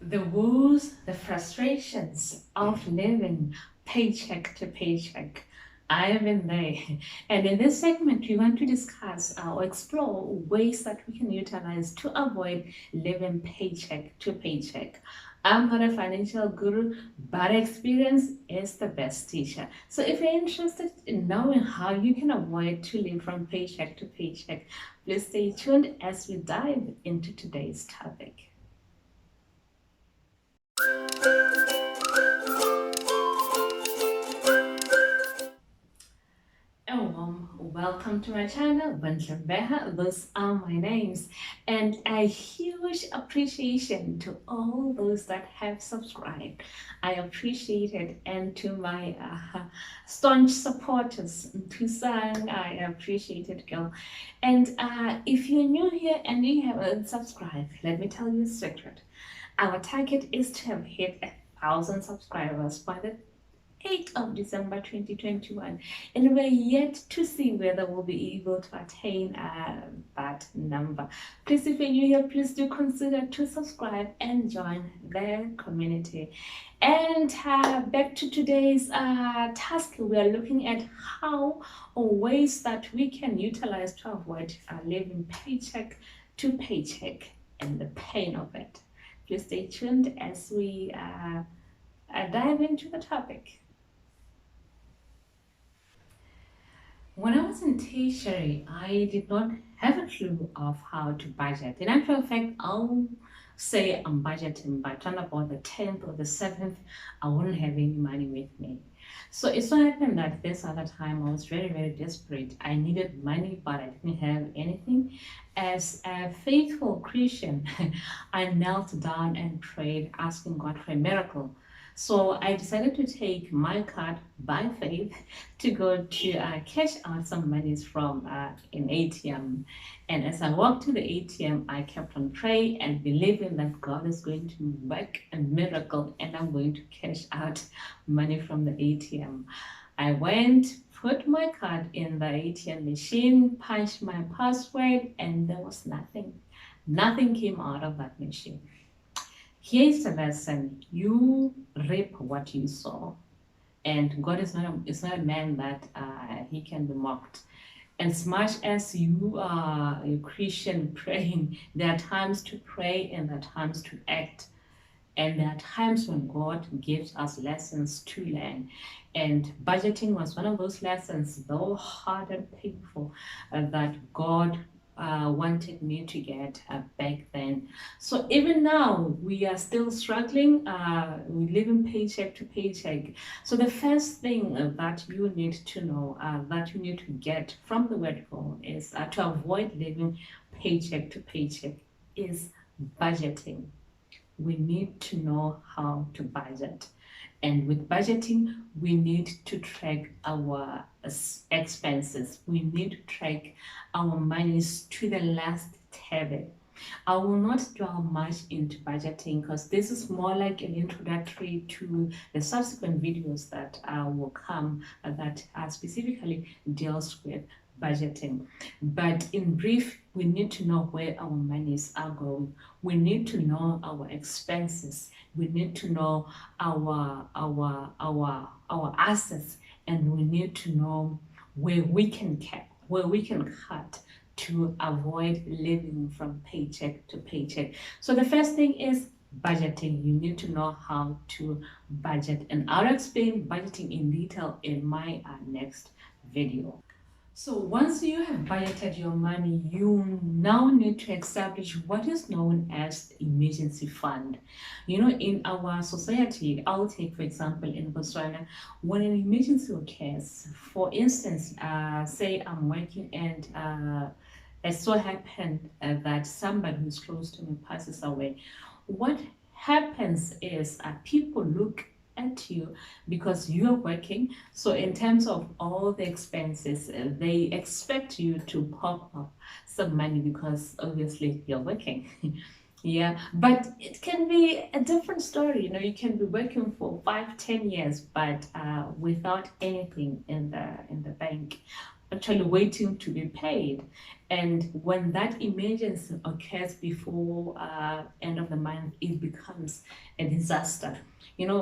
The woes, the frustrations of living paycheck to paycheck. I have been there. And in this segment, we want to discuss or explore ways that we can utilize to avoid living paycheck to paycheck. I'm not a financial guru, but experience is the best teacher. So if you're interested in knowing how you can avoid to live from paycheck to paycheck, please stay tuned as we dive into today's topic. A warm welcome to my channel, Beha. Those are my names, and a huge appreciation to all those that have subscribed. I appreciate it, and to my staunch supporters, Tusang, I appreciate it, girl. And if you're new here and you haven't subscribed, let me tell you a secret. Our target is to have hit 1,000 subscribers by the 8th of December 2021, and we're yet to see whether we'll be able to attain that number. Please, if you're new here, please do consider to subscribe and join the community. And back to today's task, we are looking at how or ways that we can utilize to avoid living paycheck to paycheck and the pain of it. Please stay tuned as we dive into the topic. When I was in tertiary, I did not have a clue of how to budget. In actual fact, I'll say I'm budgeting, but on about the 10th or the 7th, I wouldn't have any money with me. So it so happened that this other time I was very, very desperate. I needed money, but I didn't have anything. As a faithful Christian, I knelt down and prayed, asking God for a miracle. So I decided to take my card by faith to go to cash out some monies from an ATM. And as I walked to the ATM, I kept on praying and believing that God is going to work a miracle and I'm going to cash out money from the ATM. I went, put my card in the ATM machine, punched my password, and there was nothing. Nothing came out of that machine. Here's the lesson: you reap what you sow, and God is not a man that he can be mocked. As much as you are a Christian praying, there are times to pray and there are times to act. And there are times when God gives us lessons to learn. And budgeting was one of those lessons, though hard and painful, that God wanted me to get back then. So even now, we are still struggling. We live in paycheck to paycheck. So the first thing that you need to know, that you need to get from the word go is to avoid living paycheck to paycheck is budgeting. We need to know how to budget. And with budgeting, we need to track our expenses. We need to track our monies to the last tab. I will not dwell much into budgeting because this is more like an introductory to the subsequent videos that will come that specifically deals with budgeting. But in brief, we need to know where our monies are going. We need to know our expenses. We need to know our assets, and we need to know where we can cut to avoid living from paycheck to paycheck. So the first thing is budgeting. You need to know how to budget, and I'll explain budgeting in detail in my next video. So once you have budgeted your money, you now need to establish what is known as the emergency fund. You know, in our society, I'll take for example in Botswana, when an emergency occurs, for instance, say I'm working and it so happened that somebody who's close to me passes away. What happens is people look at you because you're working. So in terms of all the expenses, they expect you to pop up some money because obviously you're working. Yeah, but it can be a different story. You know, you can be working for 5, 10 years, but without anything in the bank. actually waiting to be paid. And when that emergency occurs before end of the month, it becomes a disaster. I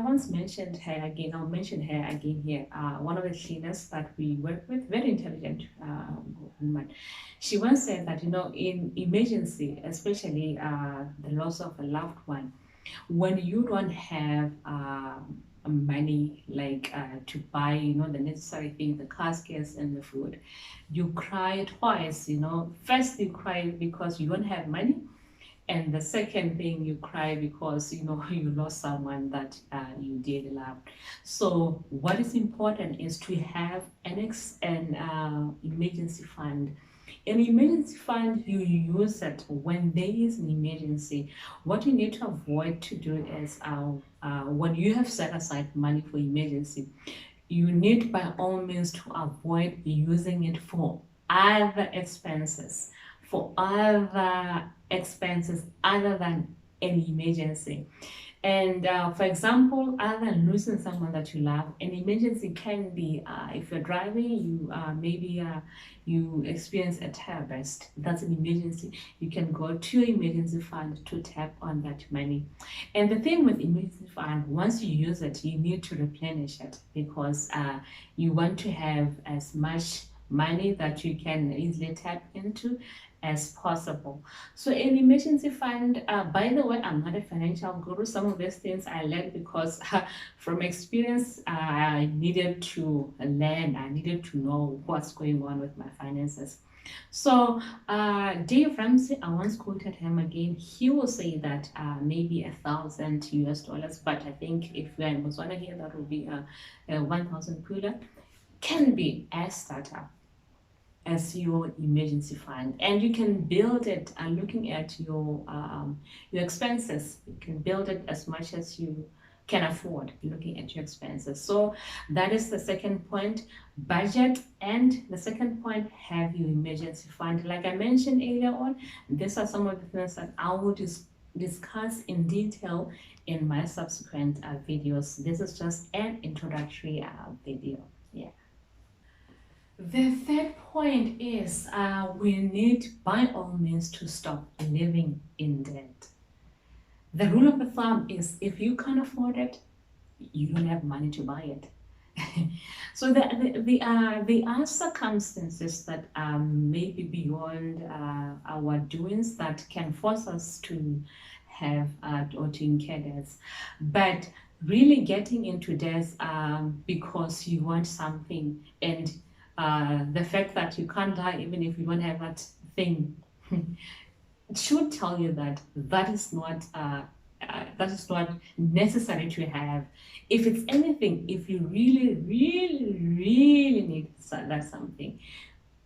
once mentioned her again. I'll mention her again here. One of the cleaners that we work with, very intelligent woman. She once said that in emergency, especially the loss of a loved one, when you don't have money like to buy the necessary things, the caskets and the food, you cry twice. First you cry because you don't have money, and the second thing you cry because you lost someone that you dearly loved. So what is important is to have an emergency fund. An emergency fund, you use it when there is an emergency. What you need to avoid to do is when you have set aside money for emergency, you need by all means to avoid using it for other expenses, other than an emergency. And for example, other than losing someone that you love, an emergency can be if you're driving, you experience a tire burst. That's an emergency. You can go to your emergency fund to tap on that money. And the thing with emergency fund, once you use it, you need to replenish it because you want to have as much money that you can easily tap into as possible. So an emergency fund, by the way, I'm not a financial guru. Some of these things I learned because from experience, I needed to learn, I needed to know what's going on with my finances. So Dave Ramsey, I once quoted him again. He will say that maybe $1,000 US, but I think if we're in Botswana here, that will be a 1,000 pula, can be a startup as your emergency fund, and you can build it looking at your expenses. You can build it as much as you can afford looking at your expenses. So that is the second point, budget. And the second point, have your emergency fund. Like I mentioned earlier on, these are some of the things that I will discuss in detail in my subsequent videos. This is just an introductory video. Yeah. The third point is we need by all means to stop living in debt. The rule of the thumb is if you can't afford it, you don't have money to buy it. So there are circumstances that may be beyond our doings that can force us to have or to incur debts. But really getting into debts because you want something, and the fact that you can't die even if you don't have that thing should tell you that that is not necessary to have. If it's anything, if you really, really, really need that something,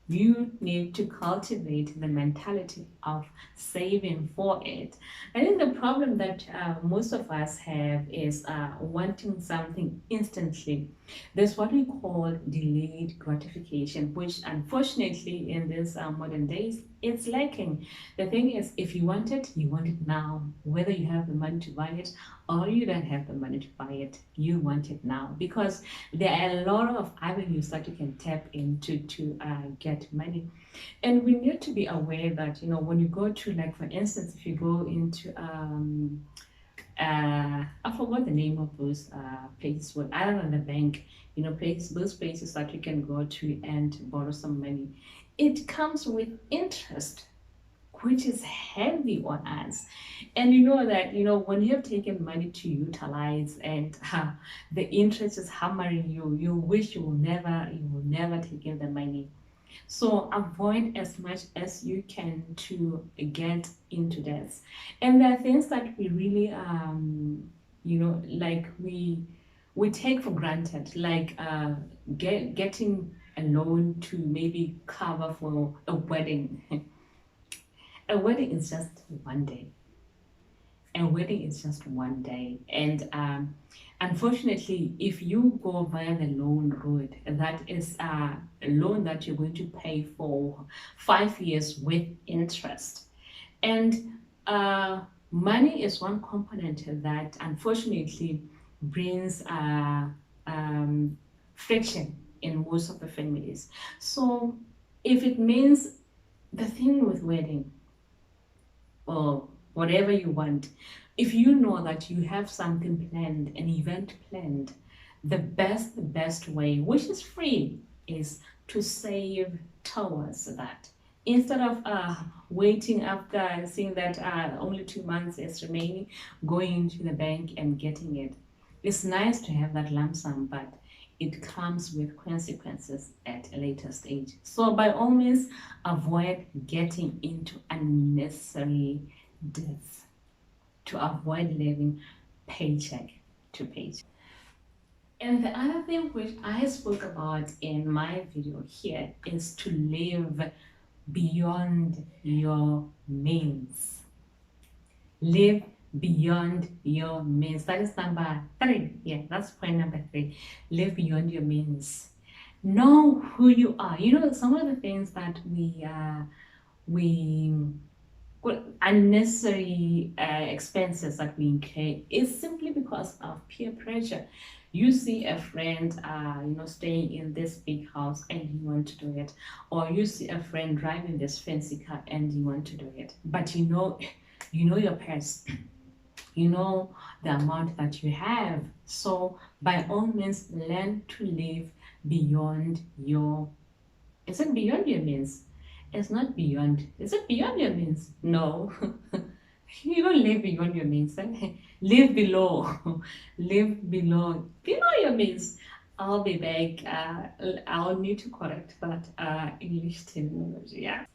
you need to cultivate the mentality of saving for it. I think the problem that most of us have is wanting something instantly. There's what we call delayed gratification, which unfortunately in this modern days, it's lacking. The thing is, if you want it now, whether you have the money to buy it or you don't have the money to buy it, you want it now, because there are a lot of avenues that you can tap into to get money. And we need to be aware that when you go to, like, for instance, if you go into I forgot the name of those places, well, other than the bank, those places that you can go to and borrow some money, it comes with interest, which is heavy on us. And you know that when you have taken money to utilize, and the interest is hammering you, you wish you will never take in the money. So avoid as much as you can to get into this. And there are things that we really like we take for granted, like getting a loan to maybe cover for a wedding. A wedding is just one day. A wedding is just one day. And unfortunately, if you go via the loan route, that is a loan that you're going to pay for 5 years with interest. And money is one component that unfortunately brings friction in most of the families. So if it means the thing with wedding or whatever you want, if you know that you have something planned, an event planned, the best way, which is free, is to save towards that. Instead of waiting after seeing that only 2 months is remaining, going into the bank and getting it. It's nice to have that lump sum, but it comes with consequences at a later stage. So by all means, avoid getting into unnecessary debts to avoid living paycheck to paycheck. And the other thing which I spoke about in my video here is to live beyond your means. Live beyond your means. That is number 3. Yeah, that's point number 3. Live beyond your means. Know who you are. You know, some of the things that we unnecessary expenses that we incur is simply because of peer pressure. You see a friend, staying in this big house and you want to do it, or you see a friend driving this fancy car and you want to do it, but you know your purse, you know the amount that you have. So by all means, learn to live beyond your. Is it beyond your means? It's not beyond. Is it beyond your means? No. You don't live beyond your means. Eh? Live below. Live below your means. I'll be back. I'll need to correct that English terminology. Yeah.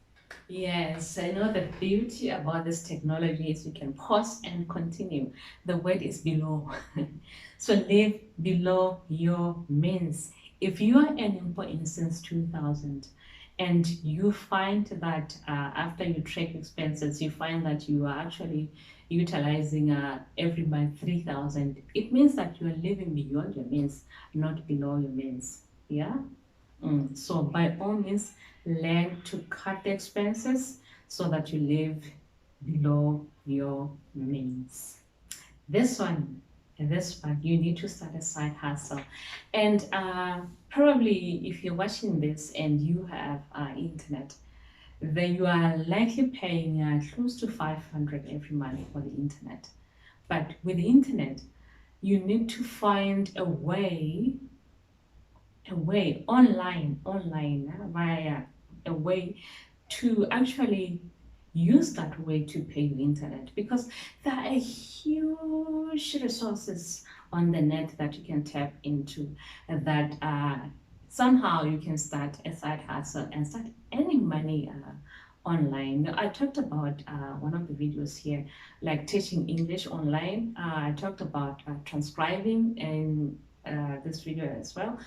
Yes, I know the beauty about this technology is you can pause and continue. The word is below. So live below your means. If you are earning, for instance, 2,000, and you find that after you track expenses, you find that you are actually utilizing every month 3,000, it means that you are living beyond your means, not below your means. Yeah. So by all means, learn to cut the expenses so that you live below your means. This one, you need to start a side hustle. And probably if you're watching this and you have internet, then you are likely paying close to 500 every month for the internet. But with the internet, you need to find a way online via a way to actually use that way to pay your internet, because there are huge resources on the net that you can tap into, that somehow you can start a side hustle and start earning money online. I talked about one of the videos here, like teaching English online. I talked about transcribing in this video as well,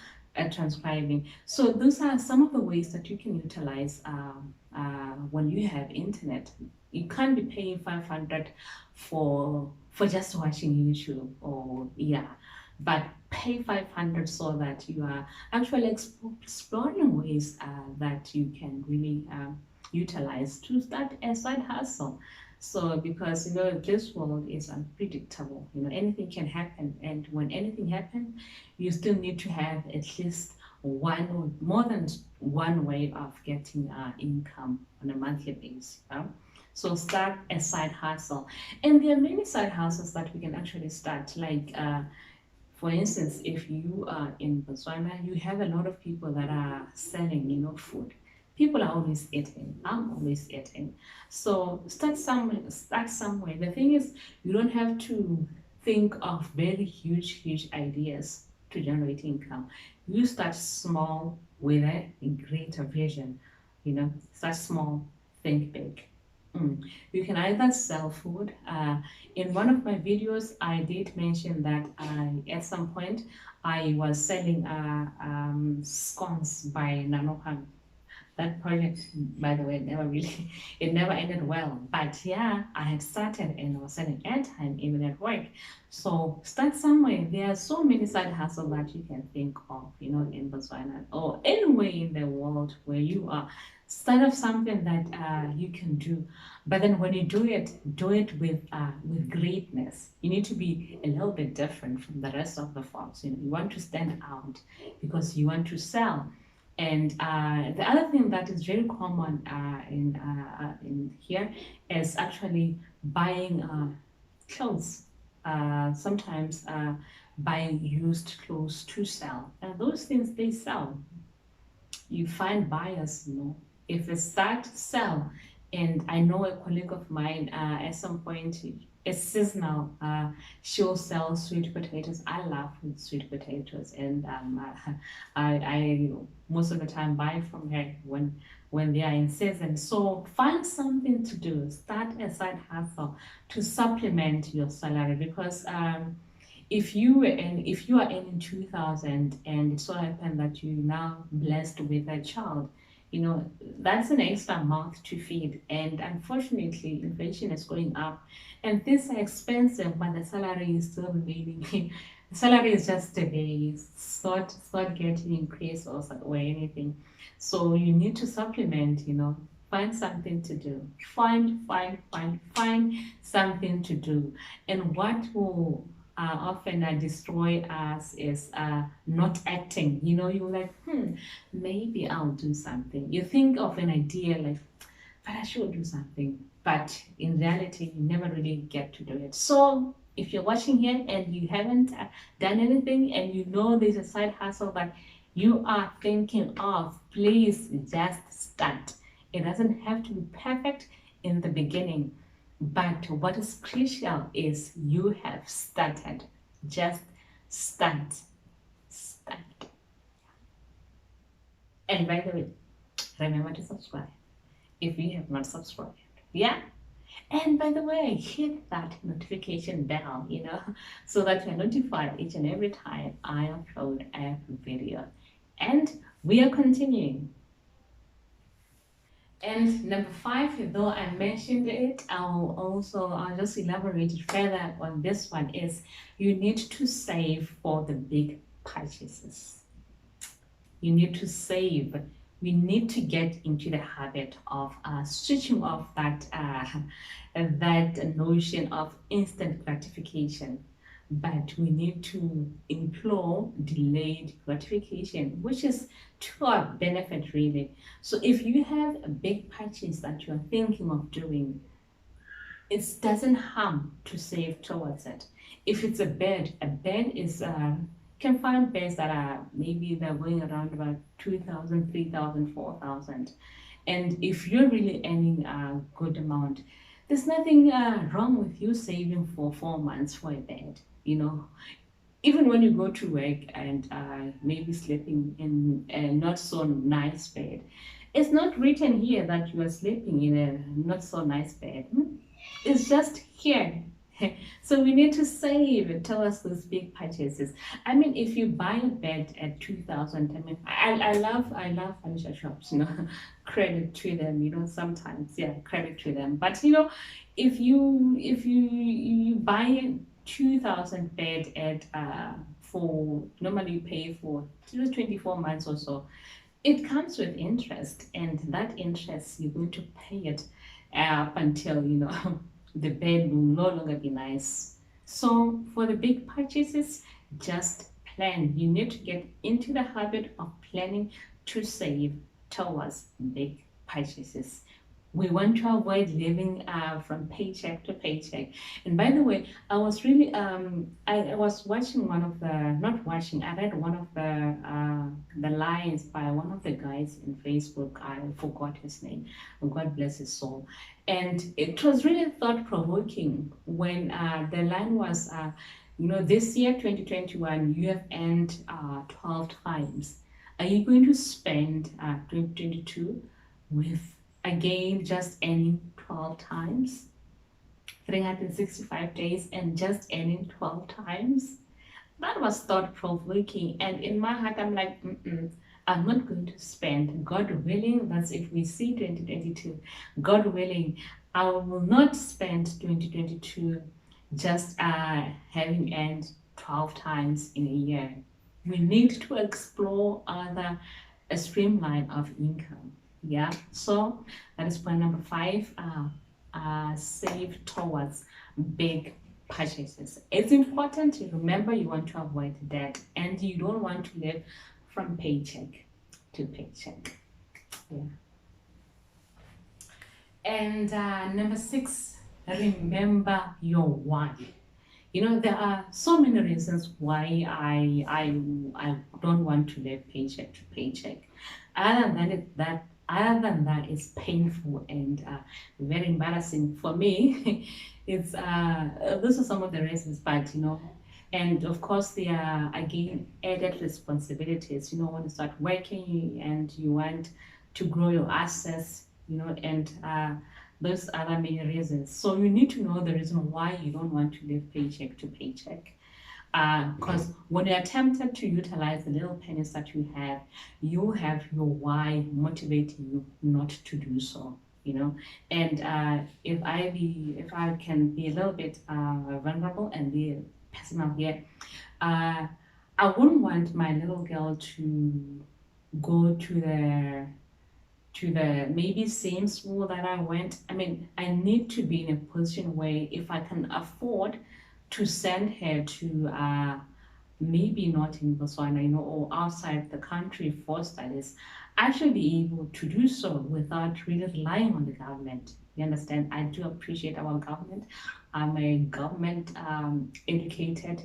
transcribing. So those are some of the ways that you can utilize when you have internet. You can't be paying 500 for just watching YouTube, or yeah, but pay 500 so that you are actually exploring ways that you can really utilize to start a side hustle. So because this world is unpredictable, anything can happen, and when anything happens, you still need to have at least one or more than one way of getting income on a monthly basis. So start a side hustle, and there are many side hustles that we can actually start. Like for instance, if you are in Botswana, you have a lot of people that are selling, food. People are always eating. I'm always eating. So start somewhere. Start somewhere. The thing is, you don't have to think of very huge ideas to generate income. You start small with a greater vision. Start small, think big. You can either sell food. In one of my videos, I did mention that at some point I was selling scones by Nanoham. That project, by the way, it never ended well. But yeah, I had started and I was selling airtime even at work. So start somewhere. There are so many side hustles that you can think of, in Botswana or anywhere in the world where you are. Start off something that you can do, but then when you do it with greatness. You need to be a little bit different from the rest of the folks. You know, you want to stand out because you want to sell. And the other thing that is very common in here is actually buying clothes. Sometimes buying used clothes to sell, and those things they sell. You find buyers, you know. If it's start to sell, and I know a colleague of mine at some point, it's seasonal. She'll sell sweet potatoes. I love sweet potatoes, and I most of the time buy from her when they are in season. So find something to do. Start a side hustle to supplement your salary because if you are earning 2,000 and it so happened that you now blessed with a child, you know, that's an extra mouth to feed. And unfortunately, inflation is going up and things are expensive, but the salary is still remaining. The salary is just steady, it's not getting increased or anything. So you need to supplement, you know, find something to do. Find something to do. And what will often destroy us is not acting. You know, you're like, maybe I'll do something. You think of an idea like, but I should do something. But in reality, you never really get to do it. So if you're watching here and you haven't done anything and you know there's a side hustle that you are thinking of, please just start. It doesn't have to be perfect in the beginning, but what is crucial is you have started. Just start. Start. And by the way, remember to subscribe if you have not subscribed. Yeah? And by the way, hit that notification bell, you know, so that you're notified each and every time I upload a video. And we are continuing. And number 5, though I mentioned it, I'll just elaborate it further on this one is you need to save for the big purchases. You need to save. We need to get into the habit of switching off that notion of instant gratification. But we need to implore delayed gratification, which is to our benefit really. So if you have a big purchase that you're thinking of doing, it doesn't harm to save towards it. If it's a bed is you can find beds that are maybe they're going around about 2,000, 3,000, 4,000. And if you're really earning a good amount, there's nothing wrong with you saving for 4 months for a bed, you know. Even when you go to work and maybe sleeping in a not so nice bed, it's not written here that you are sleeping in a not so nice bed. It's just here. So we need to save towards those big purchases. I mean, if you buy a bed at 2,000, I mean, I love furniture shops, you know, credit to them, you know, sometimes, yeah, credit to them. But you know, if you buy a 2,000 bed at for normally you pay for 24 months or so, it comes with interest, and that interest you're going to pay it up until you know the bed will no longer be nice. So for the big purchases, just plan. You need to get into the habit of planning to save towards big purchases. We want to avoid living from paycheck to paycheck. And by the way, I was really I was watching one of the not watching. I read one of the lines by one of the guys in Facebook. I forgot his name. God bless his soul. And it was really thought provoking when the line was, you know, this year 2021 you have earned 12 times. Are you going to spend 2022 with again just earning 12 times, 365 days and just earning 12 times? That was thought provoking, and in my heart I'm like, I'm not going to spend. God willing, that's if we see 2022, God willing, I will not spend 2022 just having earned 12 times in a year. We need to explore other a streamline of income. Yeah, so that is point number 5. Save towards big purchases. It's important to remember you want to avoid debt and you don't want to live from paycheck to paycheck. Yeah. And number 6, remember your why. There are so many reasons why I don't want to live paycheck to paycheck. Other than that, it's painful and very embarrassing for me. It's Those are some of the reasons, but and of course there are again added responsibilities. When you start working and you want to grow your assets, and those are the main reasons. So you need to know the reason why you don't want to live paycheck to paycheck. Because when you're tempted to utilize the little pennies that you have your why motivating you not to do so. And if I can be a little bit vulnerable and be personal here, uh, I wouldn't want my little girl to go to the maybe same school that I went. I mean, I need to be in a position where if I can afford to send her to maybe not in Botswana, or outside the country for studies, I should be able to do so without really relying on the government. You understand? I do appreciate our government. I'm a government educated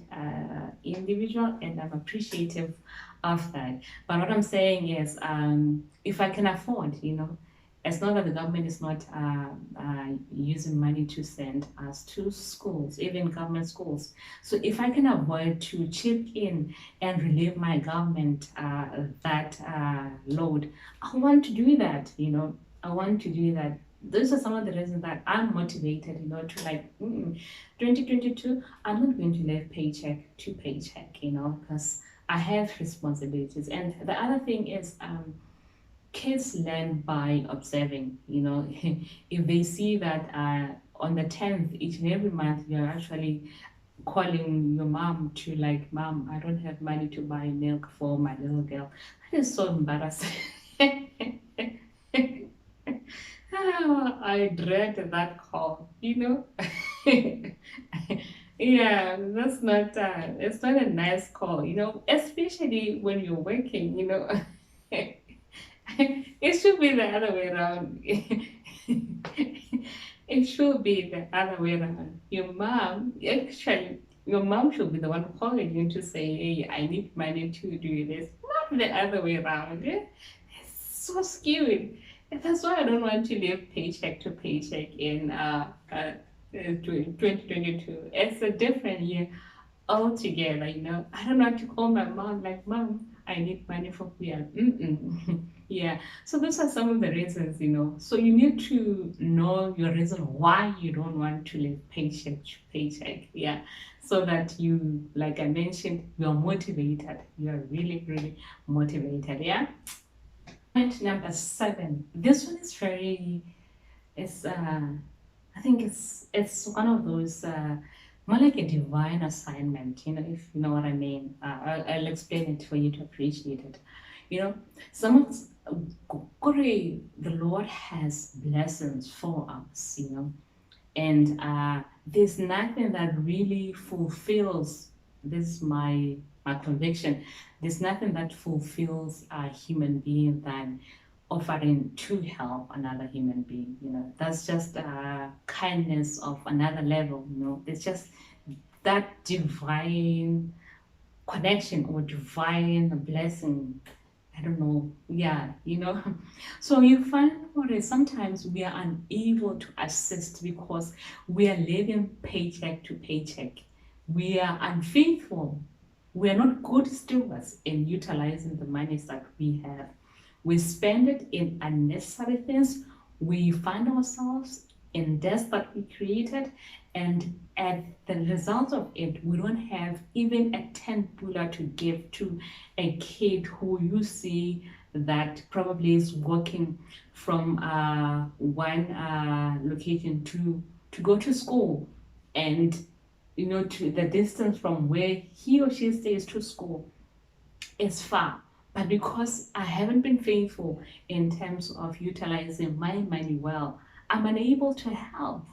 individual and I'm appreciative of that. But what I'm saying is, if I can afford, it's not that the government is not using money to send us to schools, even government schools. So if I can avoid to chip in and relieve my government that load, I want to do that. I want to do that. Those are some of the reasons that I'm motivated, to 2022, I'm not going to live paycheck to paycheck, because I have responsibilities. And the other thing is, kids learn by observing. If they see that on the 10th each and every month you're actually calling your mom to like, mom, I don't have money to buy milk for my little girl, that is so embarrassing. Oh, I dread that call. Yeah, that's not it's not a nice call, especially when you're working. It should be the other way around. It should be the other way around. Your mom should be the one calling you to say, hey, I need money to do this, not the other way around. Yeah? It's so skewed. And that's why I don't want to live paycheck to paycheck in 2022. It's a different year altogether. I don't want to call my mom like, mom, I need money for fuel. Mm-mm. Yeah. So those are some of the reasons. So you need to know your reason why you don't want to live paycheck to paycheck. Yeah. So that you, like I mentioned, you're motivated. You're really, really motivated. Yeah. Point number 7. This one is very, it's I think it's one of those more like a divine assignment, if you know what I mean. I'll explain it for you to appreciate it. Some of the Lord has blessings for us, and there's nothing that really fulfills this is my conviction. There's nothing that fulfills a human being than offering to help another human being. That's just kindness of another level. It's just that divine connection or divine blessing. I don't know. Yeah. So you find out that sometimes we are unable to assist because we are living paycheck to paycheck. We are unfaithful. We are not good stewards in utilizing the monies that we have. We spend it in unnecessary things. We find ourselves in debts that we created, and at the result of it, we don't have even a 10 pula to give to a kid who you see that probably is walking from one location to go to school, and to the distance from where he or she stays to school is far. But because I haven't been faithful in terms of utilizing my money well, I'm unable to help.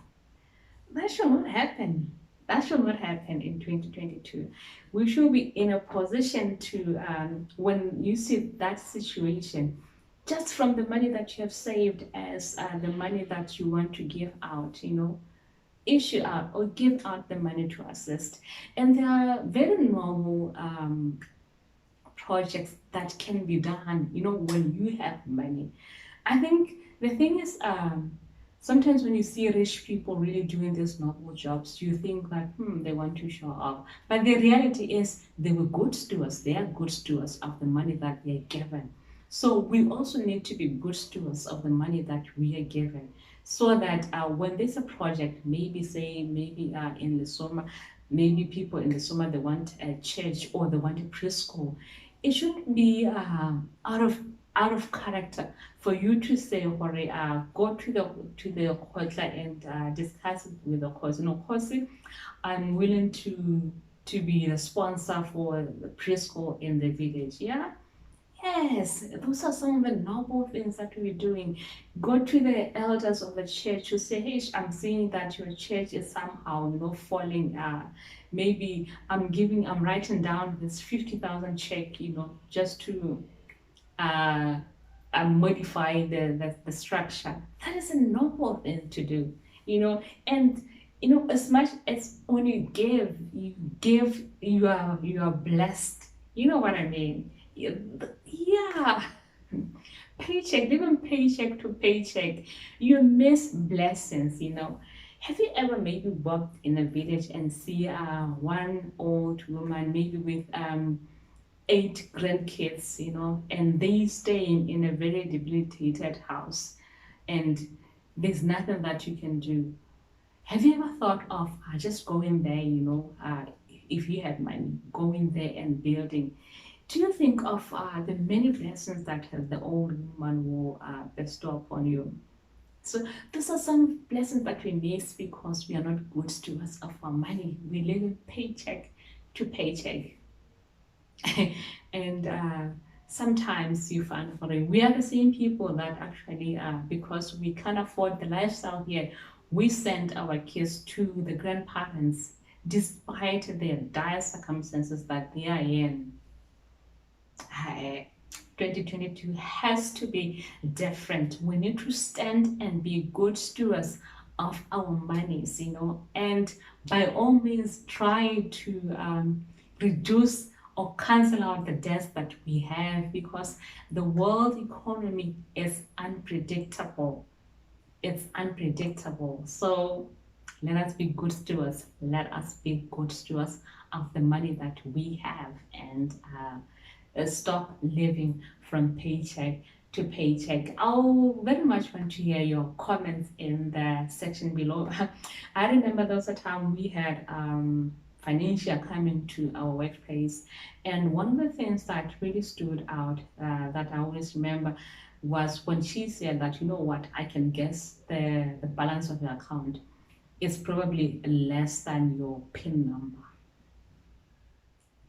That should not happen. That should not happen in 2022. We should be in a position to, when you see that situation, just from the money that you have saved as the money that you want to give out, issue out or give out the money to assist. And there are very normal projects that can be done, when you have money. I think the thing is, sometimes when you see rich people really doing these noble jobs, you think that, they want to show off. But the reality is, they were good stewards. They are good stewards of the money that they are given. So we also need to be good stewards of the money that we are given, so that when there's a project, maybe in the summer, maybe people in the summer they want a church or they want a preschool, it shouldn't be out of character for you to say, or go to the court and discuss it with the court. Course, I'm willing to be the sponsor for the preschool in the village. Yeah. Yes, those are some of the noble things that we're doing. Go to the elders of the church to say, hey, I'm seeing that your church is somehow, falling. Maybe I'm writing down this 50,000 check, just to uh, modify the structure. That is a noble thing to do, and as much as when you are blessed. You know what I mean? Yeah. Paycheck, living paycheck to paycheck, you miss blessings. Have you ever maybe walked in a village and see one old woman maybe with eight grandkids, and they staying in a very debilitated house, and there's nothing that you can do? Have you ever thought of just going there, if you had money, going there and building? Do you think of the many blessings that the old woman will bestow upon you? So those are some blessings that we miss because we are not good stewards of our money. We live in paycheck to paycheck. And sometimes you find we are the same people that actually, because we can't afford the lifestyle here, we send our kids to the grandparents despite their dire circumstances that they are in. 2022 has to be different. We need to stand and be good stewards of our monies, and by all means try to reduce or cancel out the debts that we have, because the world economy is unpredictable. It's unpredictable. So let us be good stewards. Let us be good stewards of the money that we have, and stop living from paycheck to paycheck. I'll very much want to hear your comments in the section below. I remember there was a time we had financial coming to our workplace, and one of the things that really stood out, that I always remember, was when she said that, what, I can guess the balance of your account is probably less than your PIN number.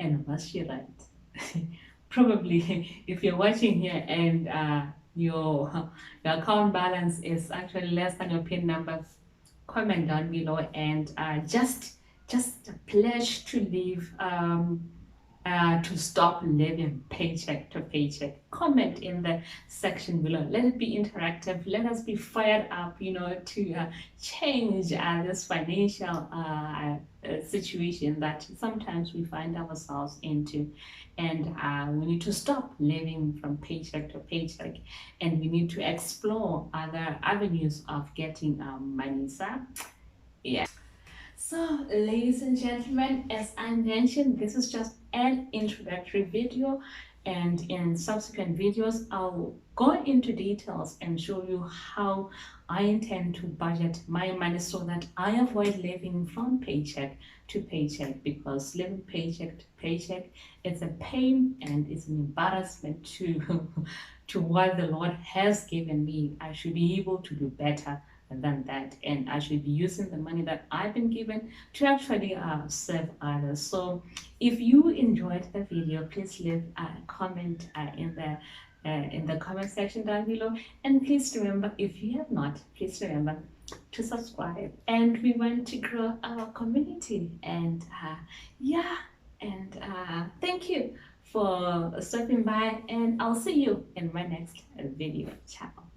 And was she right? Probably, if you're watching here and your account balance is actually less than your PIN number, comment down below, and just pledge to leave to stop living paycheck to paycheck. Comment in the section below. Let it be interactive. Let us be fired up, to change this financial situation that sometimes we find ourselves into. And we need to stop living from paycheck to paycheck, and we need to explore other avenues of getting money. So, yeah. So, ladies and gentlemen, as I mentioned, this is just an introductory video, and in subsequent videos, I'll go into details and show you how I intend to budget my money so that I avoid living from paycheck to paycheck, because living paycheck to paycheck is a pain and it's an embarrassment to to what the Lord has given me. I should be able to do better than that, and I should be using the money that I've been given to actually serve others. So if you enjoyed the video, please leave a comment in the comment section down below, and please remember, if you have not, please remember to subscribe. And we want to grow our community, and yeah, and thank you for stopping by, and I'll see you in my next video. Ciao.